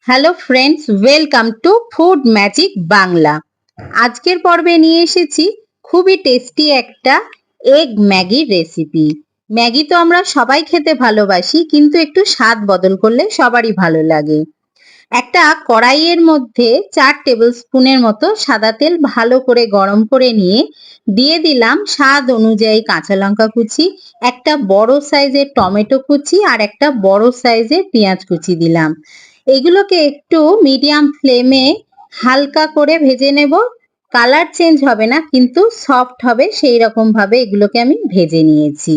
Hello friends, welcome to food magic Bangla. আজকের পর্বে নিয়ে এসেছি খুবই টেস্টি একটা এগ ম্যাগির রেসিপি। ম্যাগি তো আমরা সবাই খেতে ভালোবাসি, কিন্তু একটু স্বাদ বদল করলে সবারই ভালো লাগে। একটা কড়াইয়ের মধ্যে 4 টেবিল স্পুনের মতো সাদা তেল ভালো করে গরম করে নিয়ে দিয়ে দিলাম স্বাদ অনুযায়ী কাঁচা লঙ্কা কুচি, একটা বড় সাইজের টমেটো কুচি আর একটা বড় সাইজের পেঁয়াজ কুচি দিলাম। এগুলোকে একটু মিডিয়াম ফ্লেমে হালকা করে ভেজে নেব। কালার চেঞ্জ হবে না, কিন্তু সফট হবে, সেই রকম ভাবে এগুলোকে আমি ভেজে নিয়েছি।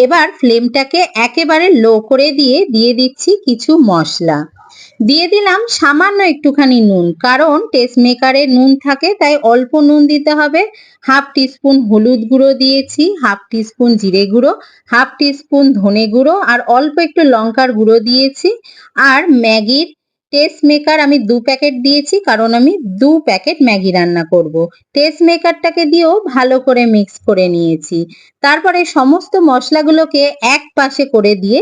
এবার ফ্লেমটাকে একেবারে লো করে দিয়ে দিচ্ছি কিছু মশলা। দিয়ে দিলাম সামান্য একটুখানি নুন, কারণ টেস্ট মেকারে নুন থাকে, তাই অল্প নুন দিতে হবে। হাফ টিস্পুন হলুদ গুঁড়ো দিয়েছি, হাফ টিস্পুন জিরে গুঁড়ো, হাফ টিস্পুন ধনে গুঁড়ো আর অল্প একটু লঙ্কার গুঁড়ো দিয়েছি। আর ম্যাগির টেস্ট মেকার আমি 2 প্যাকেট দিয়েছি, কারণ আমি 2 প্যাকেট ম্যাগি রান্না করব। টেস্ট মেকারটাকে দিয়েও ভালো করে মিক্স করে নিয়েছি। তারপরে সমস্ত মশলাগুলোকে এক পাশে করে দিয়ে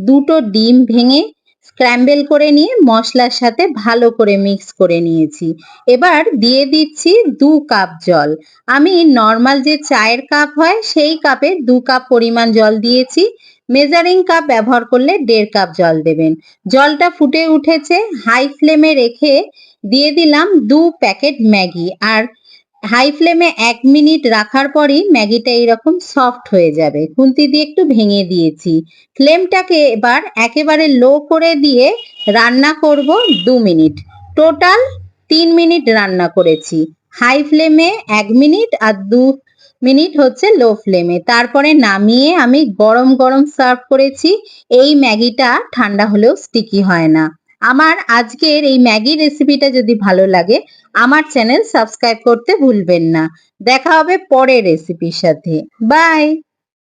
দুটো ডিম ভেঙে স্ক্র্যাম্বল করে নিয়ে মশলার সাথে ভালো করে মিক্স করে নিয়েছি। এবার দিয়ে দিচ্ছি 2 কাপ জল। আমি নর্মাল যে চায়ের কাপ হয় সেই কাপে 2 কাপ পরিমাণ জল দিয়েছি। মেজারিং কাপ ব্যবহার করলে 1.5 কাপ জল দেবেন। জলটা ফুটে উঠেছে, হাই ফ্লেমে রেখে দিয়ে দিলাম 2 প্যাকেট ম্যাগি। আর হাই ফ্লেমে 1 মিনিট রাখার পরই ম্যাগিটা এইরকম সফট হয়ে যাবে। খুন্তি দিয়ে একটু ভেঙে দিয়েছি। ফ্লেমটাকে এবার একেবারে লো করে দিয়ে রান্না করব 2 মিনিট। টোটাল 3 মিনিট রান্না করেছি। হাই ফ্লেমে 1 মিনিট আর 2 মিনিট হচ্ছে লো ফ্লেমে। তারপরে নামিয়ে আমি গরম গরম সার্ভ করেছি। এই ম্যাগিটা ঠান্ডা হলেও স্টিকি হয় না। আমার আজকের এই ম্যাগি রেসিপিটা যদি ভালো লাগে, আমার চ্যানেল সাবস্ক্রাইব করতে ভুলবেন না। দেখা হবে পরের রেসিপির সাথে। বাই।